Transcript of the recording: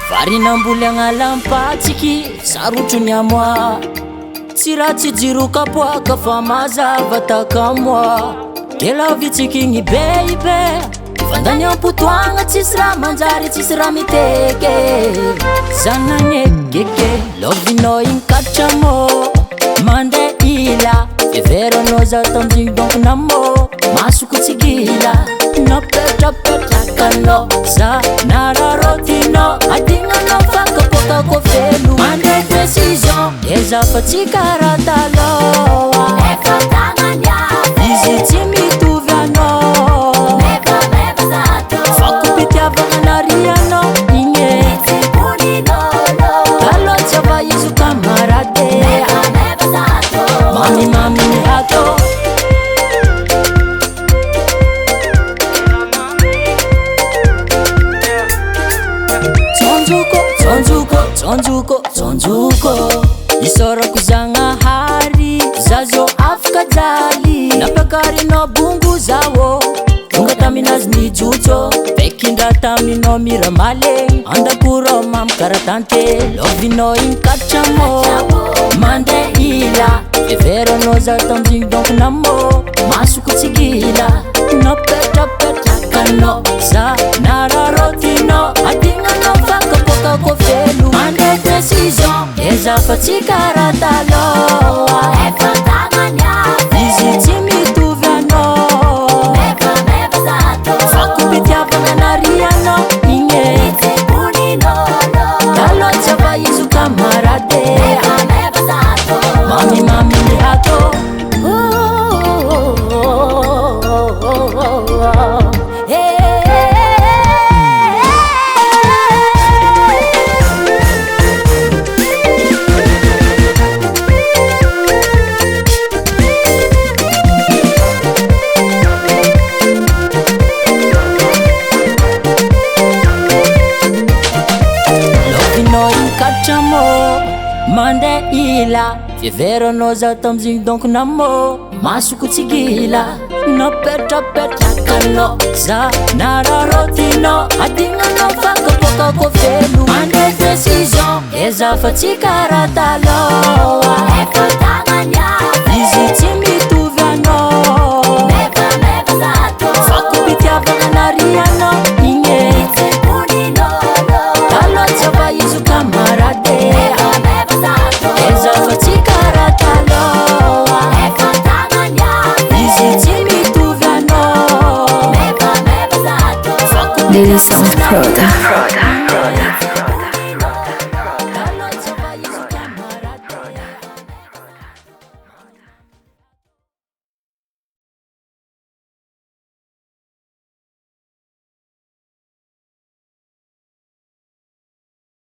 Varinamboly agnalam-patsiky sarotro ny amoa, tsy raha tsy jiro kapoaka fa mazava takamoa. Kela vitsiky igny beibe fandany ampotoagna tsisy raha manjary tsisy raha miteke. Zanagny keke lovinao igny katramo mande ila everanao za tamjigny donc namo masoko tsy gila napetrapetrakanao za nararotinao adignanao fakapokako felo mande décision ezafa tsy karaha taloha efa tagnany avy izy tsy mitovy anao mevameva zato fakopitiavagna narianao igny itsikoninolo taloha tsy ava izy kamarade mevameva zato mamimami ny ato Tsonjuko isorako Zagnahary zazo afaka jaly napakarinao bongo zawo tonga taminazy nijotso vekindra taminao mira malegny andakoro mamy karatante lovinao igny katramo mande ila everanao za tamjigny donc namo masoko tsy gila napetrapetrakanao za nararotinao adignanao fakapokako felo mande décision ezafa tsy karaha taloha efa tagnany avy izy tsy mitovy anao mevameva zato fakopitiavagna narianao igny itsikoninolo taloha tsy ava izy kamarade mevameva zato mamimami ny ato mande ila fiveranao za tamjigny donc namo masoko tsy gila napetrapetrakanao za nararotinao adignanao fakapokako felo mande décision ezafa tsy karaha taloha efa tagnany avy izy tsy mitovy anao mevameva zato fakopitiavagna narianao igny itsikoninolo taloha tsy ava izy kamarade ezafa tsy karaha taloha efa tagnany avy izy tsy mitovy anao mevameva zato Lily Sound Proda.